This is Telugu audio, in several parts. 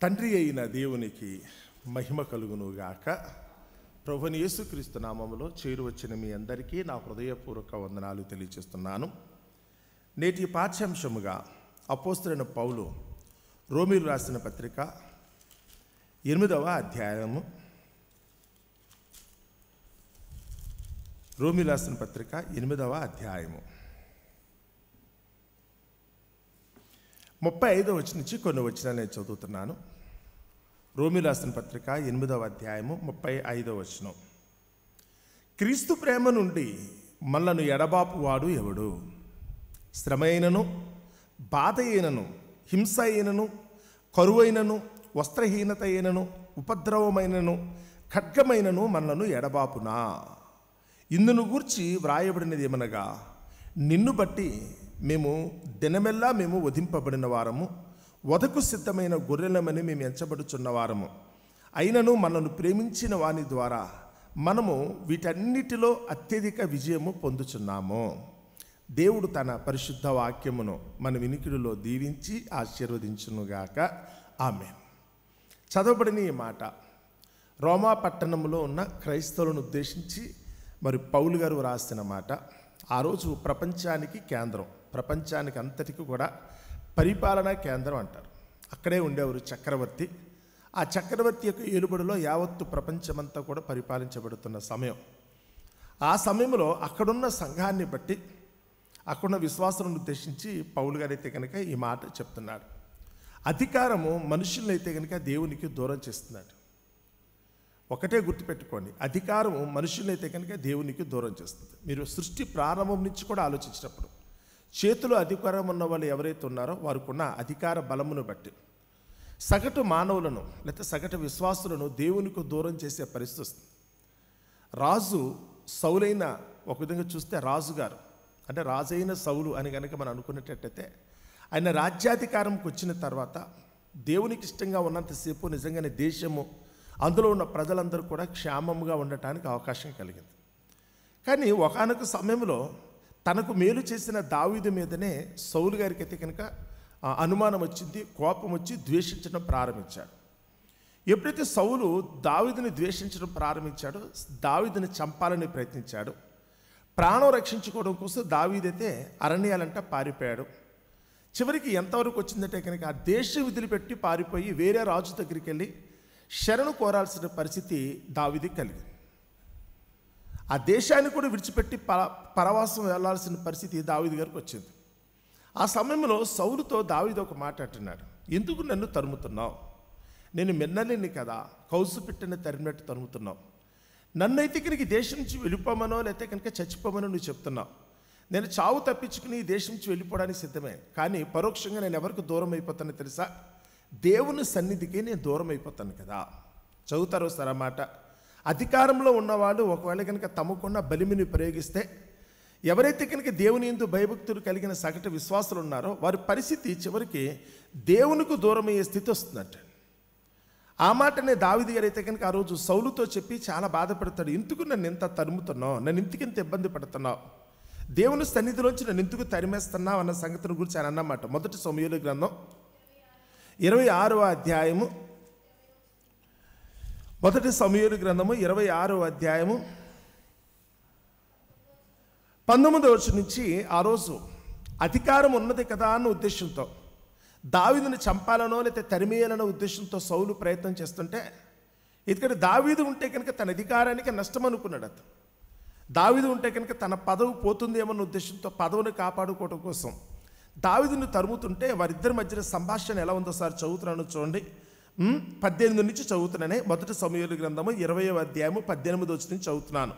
తండ్రి అయిన దేవునికి మహిమ కలుగునుగాక. ప్రభువైన యేసుక్రీస్తు నామములో చేరువచ్చిన మీ అందరికీ నా హృదయపూర్వక వందనాలు తెలియజేస్తున్నాను. నేటి పాఠ్యాంశముగా అపోస్తలుడైన పౌలు రోమీయులకు రాసిన పత్రిక 8వ అధ్యాయము, రోమీయులకు రాసిన పత్రిక 8వ అధ్యాయము 35వ వచనం నుంచి కొన్ని వచనాలు నేను చదువుతున్నాను. రోమీయులకు రాసిన పత్రిక 8వ అధ్యాయము 35వ వచనం. క్రీస్తు ప్రేమ నుండి మనలను ఎడబాపువాడు ఎవడు? శ్రమ అయినను, బాధ అయినను, హింస అయినను, కరువైనను, వస్త్రహీనత అయినను, ఉపద్రవమైనను, ఖడ్గమైనను మనలను ఎడబాపునా? ఇందును గూర్చి వ్రాయబడినది ఏమనగా, నిన్ను బట్టి దినమెల్లా మేము వధింపబడిన వారము, వధకు సిద్ధమైన గొర్రెలమని మేము ఎంచబడుచున్న వారము. అయినను మనను ప్రేమించిన వాని ద్వారా మనము వీటన్నిటిలో అత్యధిక విజయము పొందుచున్నాము. దేవుడు తన పరిశుద్ధ వాక్యమును మన వినికిడిలో దీవించి ఆశీర్వదించునుగాక. ఆమేన్. చదవబడిన ఈ మాట రోమా పట్టణంలో ఉన్న క్రైస్తవులను ఉద్దేశించి మరి పౌలు గారు రాసిన మాట. ఆ రోజు ప్రపంచానికి కేంద్రం, ప్రపంచానికి అంతటికి కూడా పరిపాలనా కేంద్రం అంటారు. అక్కడే ఉండేవారు చక్రవర్తి. ఆ చక్రవర్తి యొక్క ఏలుబడిలో యావత్తు ప్రపంచమంతా కూడా పరిపాలించబడుతున్న సమయం. ఆ సమయంలో అక్కడున్న సంఘాన్ని బట్టి, అక్కడున్న విశ్వాసాలను ఉద్దేశించి పౌలు గారైతే కనుక ఈ మాట చెప్తున్నాడు. అధికారము మనుషులైతే కనుక దేవునికి దూరం చేస్తున్నాడు. ఒకటే గుర్తుపెట్టుకోండి, అధికారము మనుషులైతే కనుక దేవునికి దూరం చేస్తుంది. మీరు సృష్టి ప్రారంభం నుంచి కూడా ఆలోచించినప్పుడు చేతిలో అధికారం ఉన్న వాళ్ళు ఎవరైతే ఉన్నారో వారికి ఉన్న అధికార బలమును బట్టి సగటు మానవులను లేకపోతే సగటు విశ్వాసులను దేవునికి దూరం చేసే పరిస్థితి వస్తుంది. రాజు సౌలైన ఒక విధంగా చూస్తే రాజుగారు అంటే రాజైన సౌలు అని కనుక మనం అనుకునేటట్టయితే ఆయన రాజ్యాధికారంకి వచ్చిన తర్వాత దేవునికి ఇష్టంగా ఉన్నంతసేపు నిజంగానే దేశము, అందులో ఉన్న ప్రజలందరూ కూడా క్షేమంగా ఉండటానికి అవకాశం కలిగింది. కానీ ఒకానొక సమయంలో తనకు మేలు చేసిన దావీదు మీదనే సౌలు గారికి అయితే కనుక అనుమానం వచ్చింది, కోపం వచ్చి ద్వేషించడం ప్రారంభించాడు. ఎప్పుడైతే సౌలు దావీదుని ద్వేషించడం ప్రారంభించాడో దావీదుని చంపాలని ప్రయత్నించాడు. ప్రాణం రక్షించుకోవడం కోసం దావీదైతే అరణ్యాలంట పారిపోయాడు. చివరికి ఎంతవరకు వచ్చిందంటే కనుక ఆ దేశం వదిలిపెట్టి పారిపోయి వేరే రాజు దగ్గరికి వెళ్ళి శరణు కోరాల్సిన పరిస్థితి దావీదుకి కలిగింది. ఆ దేశాన్ని కూడా విడిచిపెట్టి పరవాసం వెళ్లాల్సిన పరిస్థితి దావీదు గారికి వచ్చింది. ఆ సమయంలో సౌలుతో దావీదు ఒక మాట అంటున్నాడు, ఎందుకు నన్ను తరుముతున్నావు? నేను మిన్నలేని కదా, కౌసు పెట్టిన తరిమినట్టు తరుముతున్నావు. నన్నైతే కనుక ఈ దేశం నుంచి వెళ్ళిపోమనో లేకపోతే కనుక చచ్చిపోమనో నువ్వు చెప్తున్నావు. నేను చావు తప్పించుకుని ఈ దేశం నుంచి వెళ్ళిపోవడానికి సిద్ధమే, కానీ పరోక్షంగా నేను ఎవరికి దూరం అయిపోతానో తెలుసా? దేవుని సన్నిధికి నేను దూరం అయిపోతాను కదా. చదువుతారు సార్ ఆ మాట. అధికారంలో ఉన్నవాళ్ళు ఒకవేళ కనుక తమకున్న బలిమిని ప్రయోగిస్తే, ఎవరైతే కనుక దేవుని యందు భయభక్తులు కలిగిన సగటు విశ్వాసులు ఉన్నారో వారి పరిస్థితి చివరికి దేవునికి దూరమయ్యే స్థితి వస్తుందంట. ఆ మాటనే దావీదు గారు అయితే కనుక ఆ రోజు సౌలుతో చెప్పి చాలా బాధపడతాడు. ఎందుకు నన్ను ఎంత తరుముతున్నావు, నన్ను ఇంత ఇబ్బంది పడుతున్నావు, దేవుని సన్నిధిలోంచి నన్ను ఎందుకు తరిమేస్తున్నావు అన్న సంగతిని గురించి ఆయన అన్నమాట. మొదటి సమూయేలు గ్రంథం 26వ అధ్యాయము, మొదటి సమూయేలు గ్రంథము 26వ అధ్యాయము 19వ వచనం నుంచి ఆ రోజు అధికారం ఉన్నది కదా అన్న ఉద్దేశంతో దావీదుని చంపాలనో లేకపోతే తరిమేయాలనో ఉద్దేశంతో సౌలు ప్రయత్నం చేస్తుంటే, ఎందుకంటే దావీదు ఉంటే కనుక తన అధికారానికి నష్టం అనుకున్నాడు. అతను దావీదు ఉంటే కనుక తన పదవి పోతుందేమన్న ఉద్దేశంతో పదవిని కాపాడుకోవడం కోసం దావీదుని తరుముతుంటే వారిద్దరి మధ్య సంభాషణ ఎలా ఉందో సార్ చదువుతున్నాను చూడండి. 18 నుంచి చదువుతున్నానే. మొదటి సమూయేలు గ్రంథము 20వ అధ్యాయము 18వ వచనం నుంచి చదువుతున్నాను.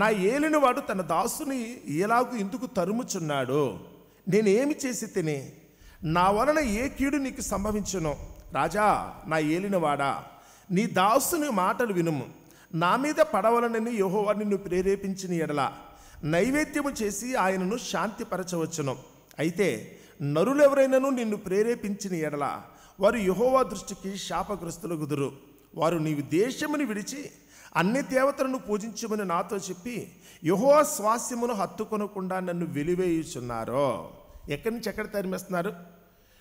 నా ఏలిన వాడు తన దాసుని ఎలాగూ ఎందుకు తరుముచున్నాడో, నేనేమి చేసి తిని, నా వలన ఏ కీడు నీకు సంభవించునో? రాజా, నా ఏలినవాడా, నీ దాసుని మాటలు వినుము. నా మీద పడవలనని యెహోవా నిన్ను ప్రేరేపించిన ఎడల నైవేద్యము చేసి ఆయనను శాంతిపరచవచ్చును. అయితే నరులెవరైనాను నిన్ను ప్రేరేపించిన ఎడల వారు యెహోవా దృష్టికి శాపగ్రస్తులగుదురు. వారు నీవు దేశముని విడిచి అన్ని దేవతలను పూజించమని నాతో చెప్పి యెహోవా స్వాస్యమును హత్తుకొనకుండా నన్ను వెలివేయుచున్నారో. ఎక్కడి నుంచి ఎక్కడ తరిమేస్తున్నారు?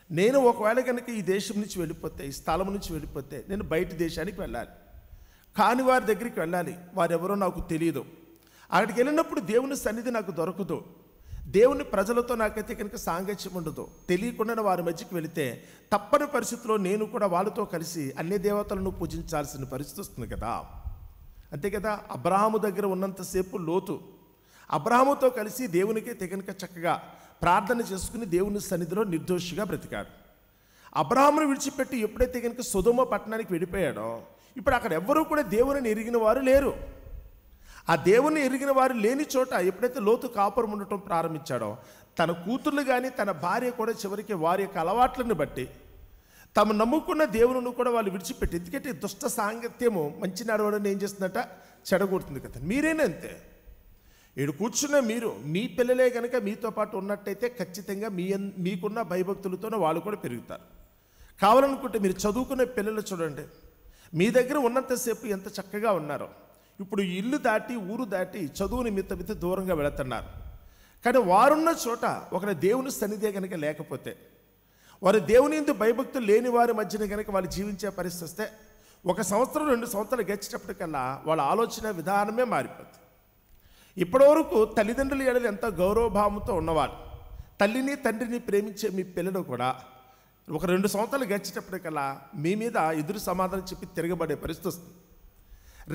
నేను ఒకవేళ కనుక ఈ దేశం నుంచి వెళ్ళిపోతే, ఈ స్థలం నుంచి వెళ్ళిపోతే నేను బయట దేశానికి వెళ్ళాలి. కాని వారి దగ్గరికి వెళ్ళాలి. వారెవరో నాకు తెలియదు. అక్కడికి వెళ్ళినప్పుడు దేవుని సన్నిధి నాకు దొరకదు. దేవుని ప్రజలతో నాకైతే కనుక సాంగత్యం ఉండదు. తెలియకుండా వారి మధ్యకి వెళితే తప్పని పరిస్థితిలో నేను కూడా వాళ్ళతో కలిసి అన్ని దేవతలను పూజించాల్సిన పరిస్థితి వస్తుంది కదా. అంతే కదా. అబ్రహాము దగ్గర ఉన్నంతసేపు లోతు అబ్రహాముతో కలిసి దేవునికి తెగనక చక్కగా ప్రార్థన చేసుకుని దేవుని సన్నిధిలో నిర్దోషిగా బ్రతికాడు. అబ్రహామును విడిచిపెట్టి ఎప్పుడైతే కనుక సొదొమ పట్టణానికి వెళ్ళిపోయాడో, ఇప్పుడు అక్కడ ఎవ్వరూ కూడా దేవుని ఎరిగిన వారు లేరు. ఆ దేవుని ఎరిగిన వారు లేని చోట ఎప్పుడైతే లోతు కాపురం ఉండటం ప్రారంభించాడో, తన కూతుర్లు కానీ తన భార్య కూడా చివరికి వారి యొక్క అలవాట్లను బట్టి తాము నమ్ముకున్న దేవుని కూడా వాళ్ళు విడిచిపెట్టి, ఎందుకంటే దుష్ట సాంగత్యము మంచి నడవడం ఏం చేస్తుందట, చెడగొడుతుంది కదా. మీరేనా అంతే. ఈడు కూర్చున్న మీరు, మీ పిల్లలే కనుక మీతో పాటు ఉన్నట్టయితే ఖచ్చితంగా మీకున్న భయభక్తులతోనే వాళ్ళు కూడా పెరుగుతారు. కావాలనుకుంటే మీరు చదువుకునే పిల్లలు చూడండి, మీ దగ్గర ఉన్నంతసేపు ఎంత చక్కగా ఉన్నారో. ఇప్పుడు ఇల్లు దాటి ఊరు దాటి చదువు నిమిత్తం దూరంగా వెళుతున్నారు. కానీ వారున్న చోట ఒక దేవుని సన్నిధి కనుక లేకపోతే, వారు దేవుని యందు భయభక్తులు లేని వారి మధ్యన కనుక వాళ్ళు జీవించే పరిస్థితి వస్తే 1 సంవత్సరం 2 సంవత్సరాలు గడిచేటప్పటికల్లా వాళ్ళ ఆలోచన విధానమే మారిపోతుంది. ఇప్పటివరకు తల్లిదండ్రుల ఎడలు ఎంతో గౌరవభావంతో ఉన్నవాళ్ళు, తల్లిని తండ్రిని ప్రేమించే మీ పిల్లలు కూడా 1-2 సంవత్సరాలు గడిచేటప్పటికల్లా మీ మీద ఎదురు సమాధానం చెప్పి తిరగబడే పరిస్థితి వస్తుంది.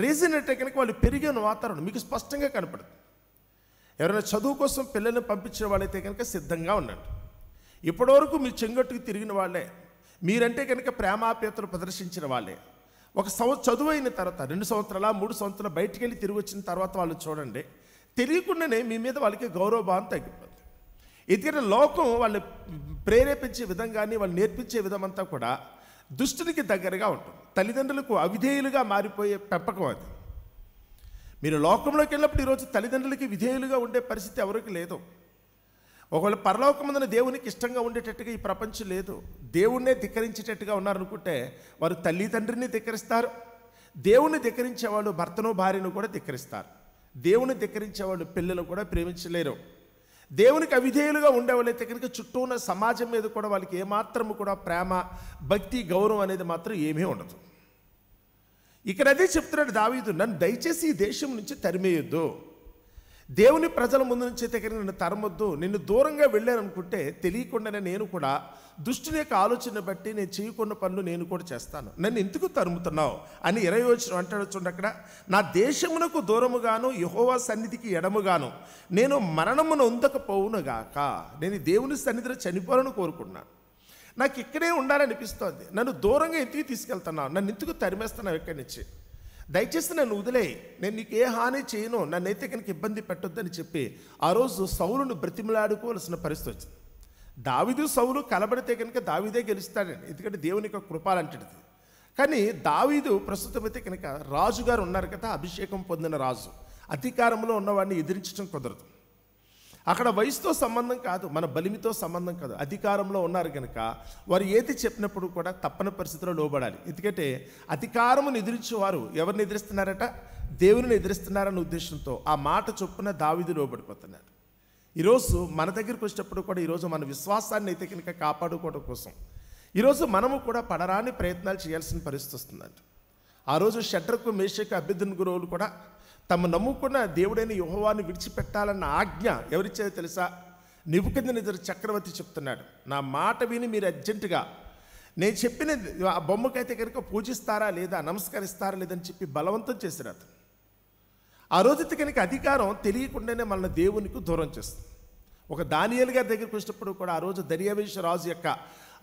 రీజన్ అంటే కనుక వాళ్ళు పెరిగిన వాతావరణం మీకు స్పష్టంగా కనపడుతుంది. ఎవరైనా చదువు కోసం పిల్లల్ని పంపించిన వాళ్ళైతే కనుక సిద్ధంగా ఉండండి. ఇప్పటివరకు మీ చెంగట్టుకు తిరిగిన వాళ్ళే, మీరంటే కనుక ప్రేమాప్యతలు ప్రదర్శించిన వాళ్ళే. చదువు అయిన తర్వాత 2 సంవత్సరాల 3 సంవత్సరాలు బయటికి వెళ్ళి తిరిగి వచ్చిన తర్వాత వాళ్ళు చూడండి, తెలియకుండానే మీ మీద వాళ్ళకి గౌరవభావం తగ్గిపోతుంది. ఎందుకంటే లోకం వాళ్ళు ప్రేరేపించే విధం కానీ వాళ్ళు నేర్పించే విధం అంతా కూడా దుష్టునికి దగ్గరగా ఉంటుంది. తల్లిదండ్రులకు అవిధేయులుగా మారిపోయే పెంపకం అది. మీరు లోకంలోకి వెళ్ళినప్పుడు ఈరోజు తల్లిదండ్రులకి విధేయులుగా ఉండే పరిస్థితి ఎవరికి లేదు. ఒకవేళ పరలోకమందున దేవునికి ఇష్టంగా ఉండేటట్టుగా ఈ ప్రపంచం లేదు. దేవుణ్ణే ధిక్కరించేటట్టుగా ఉన్నారనుకుంటే వారు తల్లిదండ్రిని ధిక్కరిస్తారు. దేవుణ్ణి ధిక్కరించేవాళ్ళు భర్తను భార్యను కూడా ధిక్కరిస్తారు. దేవుని ధిక్కరించేవాళ్ళు పిల్లలు కూడా ప్రేమించలేరు. దేవునికి అవిధేయులుగా ఉండేవాళ్ళైతే కనుక చుట్టూ ఉన్న సమాజం మీద కూడా వాళ్ళకి ఏమాత్రము కూడా ప్రేమ, భక్తి, గౌరవం అనేది మాత్రం ఏమీ ఉండదు. ఇక్కడ అదే చెప్తున్నాడు దావీదు, నన్ను దయచేసి ఈ దేశం నుంచి తరిమేయొద్దు. దేవుని ప్రజల ముందు నుంచి అయితే కనుక నన్ను తరమొద్దు. నిన్ను దూరంగా వెళ్ళాననుకుంటే తెలియకుండానే నేను కూడా దుష్టుని యొక్క ఆలోచన బట్టి నేను చేయకుండా పనులు నేను కూడా చేస్తాను. నన్ను ఎందుకు తరుముతున్నావు అని 20 అంటాడు చూడండి. అక్కడ నా దేశమునకు దూరముగాను యెహోవా సన్నిధికి ఎడముగాను నేను మరణమును ఉండకపోవునుగాక. నేను దేవుని సన్నిధిలో చనిపోవాలని కోరుకున్నాను. నాకు ఇక్కడే ఉండాలనిపిస్తోంది. నన్ను దూరంగా ఎందుకు తీసుకెళ్తున్నావు, నన్ను ఎందుకు తరిమేస్తున్నావు ఇక్కడి నుంచి, దయచేసి నన్ను వదిలే, నేను నీకు ఏ హాని చేయను, నన్నైతే కనుక ఇబ్బంది పెట్టొద్దని చెప్పి ఆ రోజు సౌలును బ్రతిమలాడుకోవాల్సిన పరిస్థితి వచ్చింది. దావీదు సౌలు కలబడితే కనుక దావీదే గెలుస్తాడని, ఎందుకంటే దేవుని యొక్క కృపాలంటిది. కానీ దావీదు ప్రస్తుతం అయితే కనుక రాజుగారు ఉన్నారు కదా, అభిషేకం పొందిన రాజు, అధికారంలో ఉన్నవాడిని ఎదిరించడం కుదరదు. అక్కడ వయసుతో సంబంధం కాదు, మన బలిమితో సంబంధం కాదు. అధికారంలో ఉన్నారు కనుక వారు ఏది చెప్పినప్పుడు కూడా తప్పని పరిస్థితిలో లోబడాలి. ఎందుకంటే అధికారమును ఎదిరించేవారు ఎవరిని ఎదిరిస్తున్నారట, దేవుని ఎదిరిస్తున్నారన్న ఉద్దేశంతో ఆ మాట చొప్పున దావీదు లోబడిపోతున్నాడు. ఈరోజు మన దగ్గరికి వచ్చేటప్పుడు కూడా ఈరోజు మన విశ్వాసాన్ని అయితే కనుక కాపాడుకోవడం కోసం ఈరోజు మనము కూడా పడరాని ప్రయత్నాలు చేయాల్సిన పరిస్థితి వస్తుందంట. ఆ రోజు షడ్రకు మేషకు అబేద్నెగోలు కూడా తమ నమ్ముకున్న దేవుడైన యెహోవాను విడిచిపెట్టాలన్న ఆజ్ఞ ఎవరిచ్చారో తెలుసా? నెబుకద్నెజరు చక్రవర్తి చెప్తున్నాడు, నా మాట విని మీరు అర్జెంటుగా నేను చెప్పిన ఆ బొమ్మకైతే కనుక పూజిస్తారా లేదా, నమస్కరిస్తారా లేదని చెప్పి బలవంతం చేశారు అతను. ఆ రోజైతే కనుక అధికారం తెలియకుండానే మన దేవునికి దూరం చేస్తుంది. ఒక దానియేలు గారి దగ్గరికి వచ్చినప్పుడు కూడా ఆ రోజు దర్యావేష రాజు యొక్క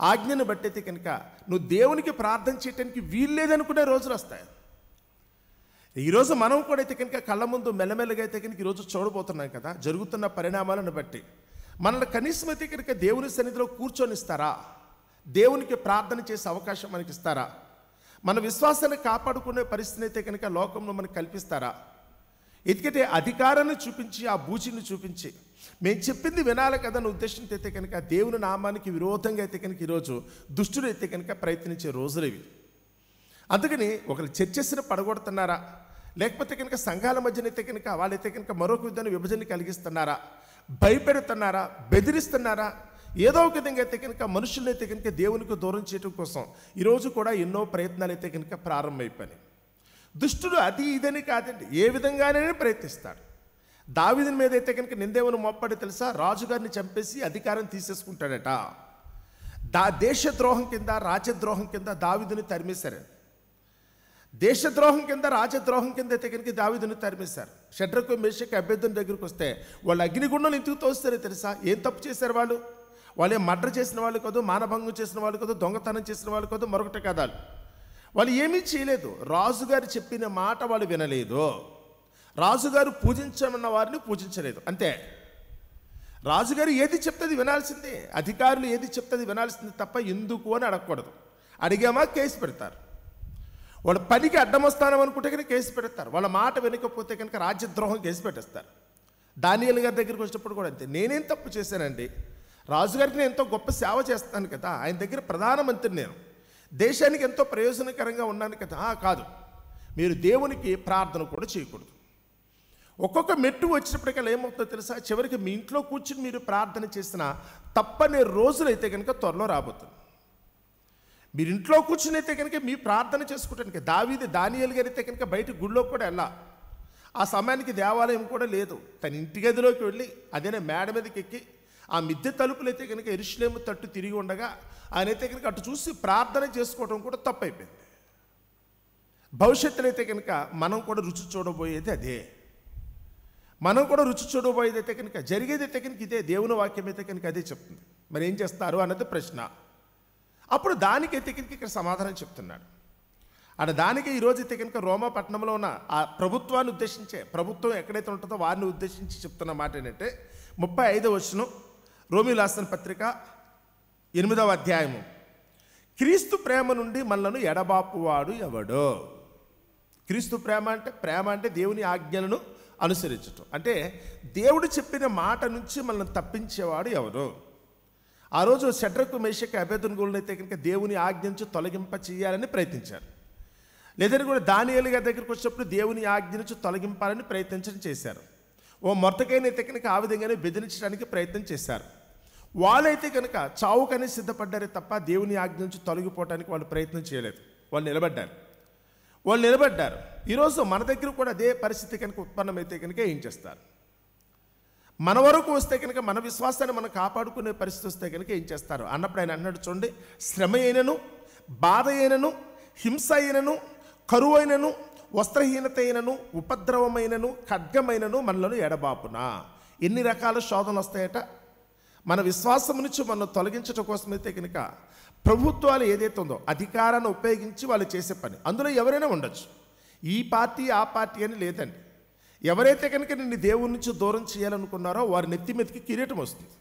ఆజ్ఞను బట్టి అయితే కనుక నువ్వు దేవునికి ప్రార్థన చేయడానికి వీల్లేదనుకునే రోజులు వస్తాయి. ఈరోజు మనం కూడా అయితే కనుక కళ్ళ ముందు మెల్లమెల్లగా అయితే కనుక ఈరోజు చూడబోతున్నాం కదా, జరుగుతున్న పరిణామాలను బట్టి మనల్ని కనీసం అయితే కనుక దేవుని సన్నిధిలో కూర్చొనిస్తారా, దేవునికి ప్రార్థన చేసే అవకాశం మనకి ఇస్తారా, మన విశ్వాసాన్ని కాపాడుకునే పరిస్థితిని అయితే కనుక లోకంలో మనకు కల్పిస్తారా? ఎందుకంటే అధికారాన్ని చూపించి ఆ బూచిని చూపించి మేము చెప్పింది వినాలి కదా అనే ఉద్దేశంతో అయితే కనుక దేవుని నామానికి విరోధంగా అయితే కనుక ఈరోజు దుష్టుడు అయితే కనుక ప్రయత్నించే రోజులు ఇవి. అందుకని ఒకరు చర్చస్ని పడగొడుతున్నారా, లేకపోతే కనుక సంఘాల మధ్యనైతే కనుక వాళ్ళైతే కనుక మరొక విధాన్ని విభజన కలిగిస్తున్నారా, భయపెడుతున్నారా, బెదిరిస్తున్నారా, ఏదో ఒక విధంగా అయితే కనుక మనుషుల్ని అయితే కనుక దేవునికి దూరం చేయడం కోసం ఈరోజు కూడా ఎన్నో ప్రయత్నాలు అయితే కనుక ప్రారంభమైపోయినాయి. దుష్టుడు అది ఇదని కాదండి, ఏ విధంగానే ప్రయత్నిస్తాడు. దావీదుని మీద అయితే కనుక నిందేమని మోపాడు తెలుసా? రాజుగారిని చంపేసి అధికారం తీసేసుకుంటాడట. దేశద్రోహం కింద రాజద్రోహం కింద దావీదుని తరిమేశారు. దేశద్రోహం కింద రాజద్రోహం కింద అయితే కనుక దావీదుని తరిమేశారు. షడ్రకు మేషకు అబేద్దుని దగ్గరికి వస్తే వాళ్ళు అగ్నిగుండం ఎందుకు తోస్తారో తెలుసా? ఏం తప్పు చేశారు వాళ్ళు? వాళ్ళే మర్డర్ చేసిన వాళ్ళు కాదు, మానభంగం చేసిన వాళ్ళు కాదు, దొంగతనం చేసిన వాళ్ళు కాదు, మరొకటి కదాలు. వాళ్ళు ఏమీ చేయలేదు. రాజుగారు చెప్పిన మాట వాళ్ళు వినలేదు. రాజుగారు పూజించమన్న వారిని పూజించలేదు, అంతే. రాజుగారు ఏది చెప్తుంది వినాల్సిందే, అధికారులు ఏది చెప్తుంది వినాల్సిందే తప్ప ఎందుకు అని అడగకూడదు. అడిగామా కేసు పెడతారు. వాళ్ళ పనికి అడ్డం వస్తానం అనుకుంటే కనుక కేసు పెడతారు. వాళ్ళ మాట వినకపోతే కనుక రాజ్యద్రోహం కేసు పెట్టేస్తారు. దానియేలు గారి దగ్గరికి వచ్చినప్పుడు కూడా అంతే. నేనేం తప్పు చేశానండి? రాజుగారికి నేను ఎంతో గొప్ప సేవ చేస్తాను కదా, ఆయన దగ్గర ప్రధానమంత్రి నేను, దేశానికి ఎంతో ప్రయోజనకరంగా ఉన్నాను కదా. కాదు, మీరు దేవునికి ప్రార్థన కూడా చేయకూడదు. ఒక్కొక్క మెట్టు వచ్చినప్పటికల్లా ఏమవుతుందో తెలుసా? చివరికి మీ ఇంట్లో కూర్చుని మీరు ప్రార్థన చేసిన తప్పనే రోజులైతే కనుక త్వరలో రాబోతుంది. మీరు ఇంట్లో కూర్చుని అయితే కనుక మీ ప్రార్థన చేసుకుంటానికి దానియేలు గారు అయితే కనుక బయట గుడిలో కూడా వెళ్ళా. ఆ సమయానికి దేవాలయం కూడా లేదు. తన ఇంటి గదిలోకి వెళ్ళి అదేనే మేడ మీదకి ఎక్కి ఆ మిద్దె తలుపులు అయితే కనుక యెరూషలేము తట్టు తిరిగి ఉండగా ఆయన అయితే కనుక అటు చూసి ప్రార్థన చేసుకోవడం కూడా తప్పైపోయింది. భవిష్యత్తులో అయితే కనుక మనం కూడా రుచి చూడబోయేది అదే. మనం కూడా రుచి చూడబోయేది అయితే కనుక జరిగేది అయితే కనుక ఇదే. దేవుని వాక్యం అయితే కనుక అదే చెప్తుంది. మరి ఏం చేస్తారు అన్నది ప్రశ్న. అప్పుడు దానికైతే కనుక ఇక్కడ సమాధానం చెప్తున్నాడు. దానికి ఈరోజు అయితే కనుక రోమా పట్టణంలో ఉన్న ఆ ప్రభుత్వాన్ని ఉద్దేశించే, ప్రభుత్వం ఎక్కడైతే ఉంటుందో వారిని ఉద్దేశించి చెప్తున్న మాట ఏంటంటే 35వ వచనం, రోమీయులకు రాసిన పత్రిక 8వ అధ్యాయము. క్రీస్తు ప్రేమ నుండి మనలను ఎడబాపువాడు ఎవడో? క్రీస్తు ప్రేమ అంటే దేవుని ఆజ్ఞలను అనుసరించటం. అంటే దేవుడు చెప్పిన మాట నుంచి మనల్ని తప్పించేవాడు ఎవరు? ఆ రోజు షడ్రకు మేషకు అబేద్నెగోలను అయితే కనుక దేవుని ఆజ్ఞ నుంచి తొలగింప చేయాలని ప్రయత్నించారు. లేదని కూడా దానియేలు గారి దగ్గరికి వచ్చినప్పుడు దేవుని ఆజ్ఞ నుంచి తొలగింపాలని ప్రయత్నించడం చేశారు. ఓ మొర్దెకైనైతే కనుక ఆ విధంగానే బెదిరించడానికి ప్రయత్నం చేశారు. వాళ్ళైతే కనుక చావుకని సిద్ధపడ్డారే తప్ప దేవుని ఆజ్ఞ నుంచి తొలగిపోవడానికి వాళ్ళు ప్రయత్నం చేయలేదు. వాళ్ళు నిలబడ్డారు. ఈరోజు మన దగ్గర కూడా అదే పరిస్థితి కనుక ఉత్పన్నమైతే కనుక ఏం చేస్తారు? మన వరకు వస్తే కనుక మన విశ్వాసాన్ని మనం కాపాడుకునే పరిస్థితి వస్తే కనుక ఏం చేస్తారు అన్నప్పుడు ఆయన అన్నాడు చూడండి, శ్రమ అయినను, బాధ అయినను, హింస అయినను, కరువు అయినను, వస్త్రహీనత అయినను, ఉపద్రవమైనను, ఖడ్గమైనను మనలను ఎడబాపునా. ఎన్ని రకాల శోధనలు వస్తాయట? మన విశ్వాసం నుంచి మనం తొలగించడం కోసమైతే కనుక ప్రభుత్వాలు ఏదైతే ఉందో అధికారాన్ని ఉపయోగించి వాళ్ళు చేసే పని, అందులో ఎవరైనా ఉండొచ్చు. ఈ పార్టీ ఆ పార్టీ అని లేదండి. ఎవరైతే కనుక నిన్ను దేవుడి నుంచి దూరం చేయాలనుకున్నారో వారి నెత్తి మీదకి కిరీటం వస్తుంది.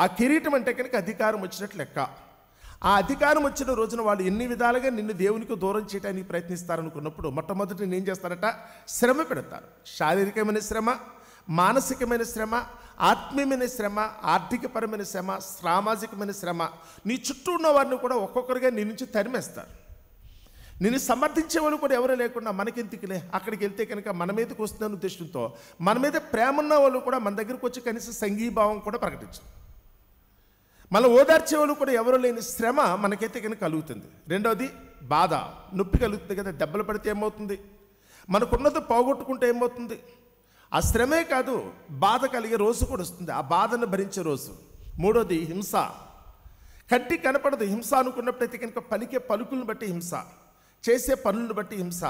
ఆ కిరీటం అంటే కనుక అధికారం వచ్చినట్లు లెక్క. ఆ అధికారం వచ్చిన రోజున వాళ్ళు ఎన్ని విధాలుగా నిన్ను దేవునికి దూరం చేయడానికి ప్రయత్నిస్తారనుకున్నప్పుడు మొట్టమొదటి నేను ఏం చేస్తారట? శ్రమ పెడతారు. శారీరకమైన శ్రమ, మానసికమైన శ్రమ, ఆత్మీయమైన శ్రమ, ఆర్థికపరమైన శ్రమ, సామాజికమైన శ్రమ. నీ చుట్టూ ఉన్న వారిని కూడా ఒక్కొక్కరిగా నీ నుంచి తరిమేస్తారు. నిన్ను సమర్థించే వాళ్ళు కూడా ఎవరు లేకుండా మనకెందుకులే, అక్కడికి వెళ్తే కనుక మన మీదకి వస్తుందన్న ఉద్దేశంతో మన మీద ప్రేమ ఉన్న వాళ్ళు కూడా మన దగ్గరకు వచ్చి కనీసం సంఘీభావం కూడా ప్రకటించారు. మన ఓదార్చే వాళ్ళు కూడా ఎవరు లేని శ్రమ మనకైతే కనుక కలుగుతుంది. రెండవది బాధ, నొప్పి కలుగుతుంది కదా. దెబ్బలు పడితే ఏమవుతుంది? మనకున్నది పోగొట్టుకుంటే ఏమవుతుంది? ఆ శ్రమే కాదు, బాధ కలిగే రోజు కూడా వస్తుంది, ఆ బాధను భరించే రోజు. మూడోది హింస. కంటి కనపడదు హింస అనుకున్నప్పుడైతే కనుక పలికే పలుకులను బట్టి హింస, చేసే పనులను బట్టి హింస,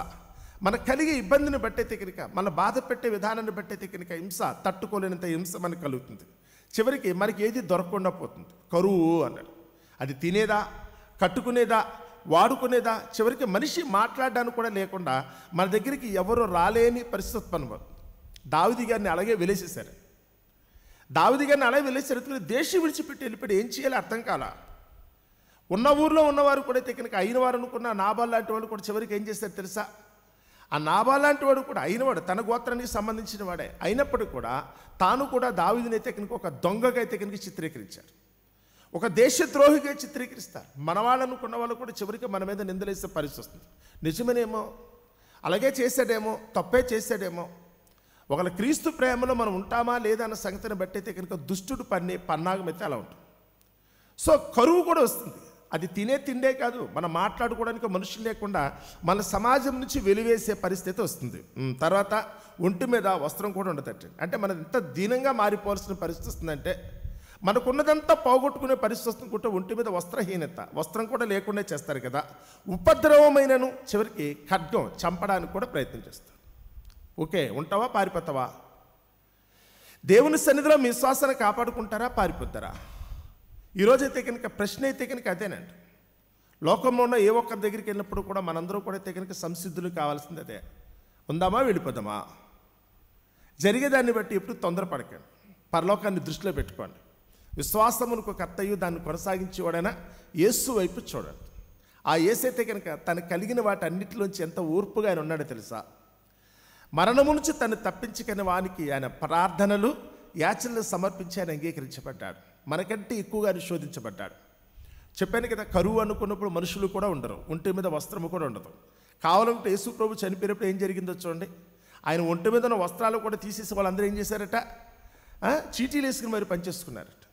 మన కలిగే ఇబ్బందిని బట్టి అయితే కనుక, మన బాధ పెట్టే విధానాన్ని బట్టి అయితే కనుక హింస, తట్టుకోలేనంత హింస మనకు కలుగుతుంది. చివరికి మనకి ఏది దొరకకుండా పోతుంది. కరువు అన్నాడు. అది తినేదా, కట్టుకునేదా, వాడుకునేదా, చివరికి మనిషి మాట్లాడడానికి కూడా లేకుండా మన దగ్గరికి ఎవరు రాలేని పరిస్థితి ఉత్పన్నమవుతుంది. దావీదు గారిని అలాగే వెలేసేశారు. దేశం విడిచిపెట్టి వెళ్ళిపోయి ఏం చేయాలో అర్థం కాల. ఉన్న ఊర్లో ఉన్నవారు కూడా అయితే కనుక అయిన వారు అనుకున్న నాబాల్ లాంటి వాడు కూడా చివరికి ఏం చేశారు తెలుసా? ఆ నాబాల్ లాంటి వాడు కూడా అయినవాడు, తన గోత్రానికి సంబంధించిన వాడే అయినప్పటికీ కూడా తాను కూడా దావీదుని అయితే కనుక ఒక దొంగగా అయితే కనుక చిత్రీకరించారు, ఒక దేశద్రోహిగా చిత్రీకరిస్తారు. మన వాళ్ళు అనుకున్న వాళ్ళు కూడా చివరికి మన మీద నిందలేసే పరిస్థితి వస్తుంది. నిజమేనేమో, అలాగే చేశాడేమో, తప్పే చేశాడేమో. ఒకవేళ క్రీస్తు ప్రేమలో మనం ఉంటామా లేదా అన్న సంగతిని బట్టి అయితే కనుక దుష్టుడు పన్నాగం అయితే అలా ఉంటుంది. సో కరువు కూడా వస్తుంది. అది తినే తిండే కాదు, మనం మాట్లాడుకోవడానికి మనుషులు లేకుండా మన సమాజం నుంచి వెలివేసే పరిస్థితి వస్తుంది. తర్వాత ఒంటి మీద వస్త్రం కూడా ఉండదట. అంటే మనం ఎంత దీనంగా మారిపోవాల్సిన పరిస్థితి వస్తుందంటే, మనకున్నదంతా పోగొట్టుకునే పరిస్థితి వస్తుందంటే ఒంటి మీద వస్త్రహీనత, వస్త్రం కూడా లేకుండా చేస్తారు కదా. ఉపద్రవమైనను చివరికి ఖడ్గం చంపడానికి కూడా ప్రయత్నం చేస్తారు. ఓకే, ఉంటావా పారిపోతావా? దేవుని సన్నిధిలో మీ విశ్వాసాన్ని కాపాడుకుంటారా, పారిపోతారా? ఈరోజైతే కనుక ప్రశ్న అయితే కనుక అదేనండి. లోకంలో ఉన్న ఏ ఒక్కరి దగ్గరికి వెళ్ళినప్పుడు కూడా మనందరూ కూడా అయితే కనుక సంసిద్ధులు కావాల్సింది అదే. ఉందామా, వెళ్ళిపోదామా? జరిగేదాన్ని బట్టి ఎప్పుడు తొందరపడకండి. పరలోకాన్ని దృష్టిలో పెట్టుకోండి. విశ్వాసమునకు కర్తయు దాన్ని కొనసాగించేవాడైనా యేసు వైపు చూడండి. ఆ యేసు అయితే కనుక తను కలిగిన వాటి అన్నిటిలోంచి ఎంత ఓర్పుగా ఆయన ఉన్నాడో తెలుసా? మరణము నుంచి తను తప్పించుకునే వానికి ఆయన ప్రార్థనలు యాచనలు సమర్పించి ఆయన అంగీకరించబడ్డాడు. మనకంటే ఎక్కువగా ఆయన శోధించబడ్డాడు. చెప్పాను కదా, కరువు అనుకున్నప్పుడు మనుషులు కూడా ఉండరు, ఒంటి మీద వస్త్రము కూడా ఉండదు. కావాలంటే యేసు ప్రభు చనిపోయినప్పుడు ఏం జరిగిందో చూడండి. ఆయన ఒంటి మీద ఉన్న వస్త్రాలు కూడా తీసేసి వాళ్ళందరూ ఏం చేశారట, చీటీలు వేసుకుని మరి పనిచేసుకున్నారట.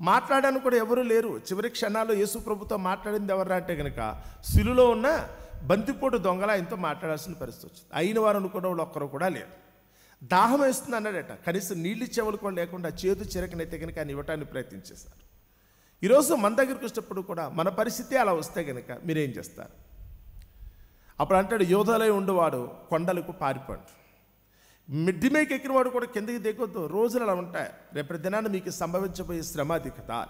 మాట్లాడడానికి కూడా ఎవరు లేరు. చివరి క్షణాల్లో యేసు ప్రభుతో మాట్లాడింది ఎవరు అంటే కనుక సిలువలో ఉన్న బంతిపోటు దొంగల ఆయనతో మాట్లాడాల్సిన పరిస్థితి వచ్చింది. అయిన వారు అనుకున్న వాళ్ళు ఒక్కరు కూడా లేరు. దాహం వేస్తుంది అన్నాడట, కనీసం నీళ్ళు ఇచ్చేవాళ్ళు కూడా లేకుండా చేతు చిరకనైతే కనుక ఆయన ఇవ్వటానికి ప్రయత్నించేశారు. ఈరోజు మన దగ్గరికి వచ్చినప్పుడు కూడా మన పరిస్థితి అలా వస్తే కనుక మీరేం చేస్తారు? అప్పుడు అంటాడు, యోధలై ఉండేవాడు కొండలకు పారిపోండి, మిడ్డిమేకి ఎక్కినవాడు కూడా కిందకి దిగొద్దు. రోజులు అలా ఉంటాయి. రేపటి దినాన్ని మీకు సంభవించబోయే శ్రమ అది కదా.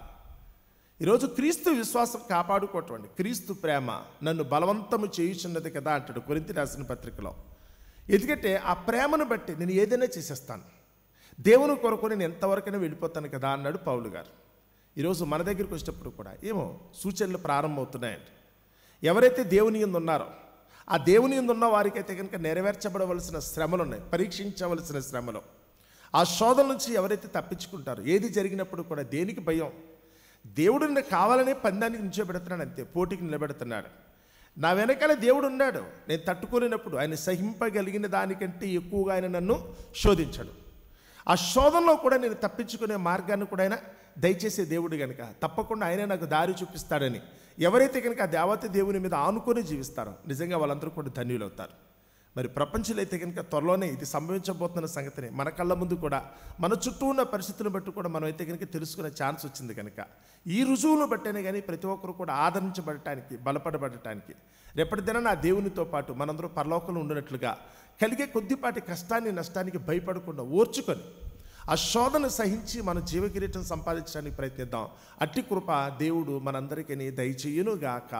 ఈరోజు క్రీస్తు విశ్వాసం కాపాడుకోవటం అండి. క్రీస్తు ప్రేమ నన్ను బలవంతము చేయుచున్నది కదా అంటాడు కొరింథీ రాసిన పత్రికలో. ఎందుకంటే ఆ ప్రేమను బట్టి నేను ఏదైనా చేసేస్తాను, దేవుని కొరకు నేను ఎంతవరకైనా వెళ్ళిపోతాను కదా అన్నాడు పౌలు గారు. ఈరోజు మన దగ్గరికి వచ్చేటప్పుడు కూడా ఏమో సూచనలు ప్రారంభమవుతున్నాయండి. ఎవరైతే దేవుని యందు ఉన్నారో ఆ దేవుని యందు ఉన్న వారికైతే కనుక నెరవేర్చబడవలసిన శ్రమలు ఉన్నాయి, పరీక్షించవలసిన శ్రమలు. ఆ శోధన నుంచి ఎవరైతే తప్పించుకుంటారో, ఏది జరిగినప్పుడు కూడా దేనికి భయం? దేవుడు నిన్ను కావాలనే పందానికి నిల్చోబెడుతున్నాడు, అంతే, పోటీకి నిలబెడుతున్నాడు. నా వెనకాల దేవుడు ఉన్నాడు. నేను తట్టుకోలేనప్పుడు ఆయన సహింపగలిగిన దానికంటే ఎక్కువగా ఆయన నన్ను శోధించాడు. ఆ శోధనలో కూడా నేను తప్పించుకునే మార్గాన్ని కూడా ఆయన దయచేసే దేవుడు కనుక తప్పకుండా ఆయనే నాకు దారి చూపిస్తాడని ఎవరైతే కనుక ఆ దేవత దేవుని మీద ఆనుకొని జీవిస్తారో నిజంగా వాళ్ళందరూ కూడా ధన్యులు అవుతారు. మరి ప్రపంచంలో అయితే కనుక త్వరలోనే ఇది సంభవించబోతున్న సంగతిని మన కళ్ళ ముందు కూడా మన చుట్టూ ఉన్న పరిస్థితులను బట్టి కూడా మనం అయితే కనుక తెలుసుకునే ఛాన్స్ వచ్చింది కనుక ఈ రుజువులను బట్టేనే కానీ ప్రతి ఒక్కరు కూడా ఆదరించబడటానికి, బలపడబడటానికి, రేపటి దినాన ఆ దేవునితో పాటు మనందరూ పరలోకంలో ఉండినట్లుగా కలిగే కొద్దిపాటి కష్టాన్ని, నష్టానికి భయపడకుండా ఓర్చుకొని ఆ శోధన సహించి మన జీవకిరీటం సంపాదించడానికి ప్రయత్నిద్దాం. అట్టి కృప దేవుడు మనందరికీ దయచేయునుగాక.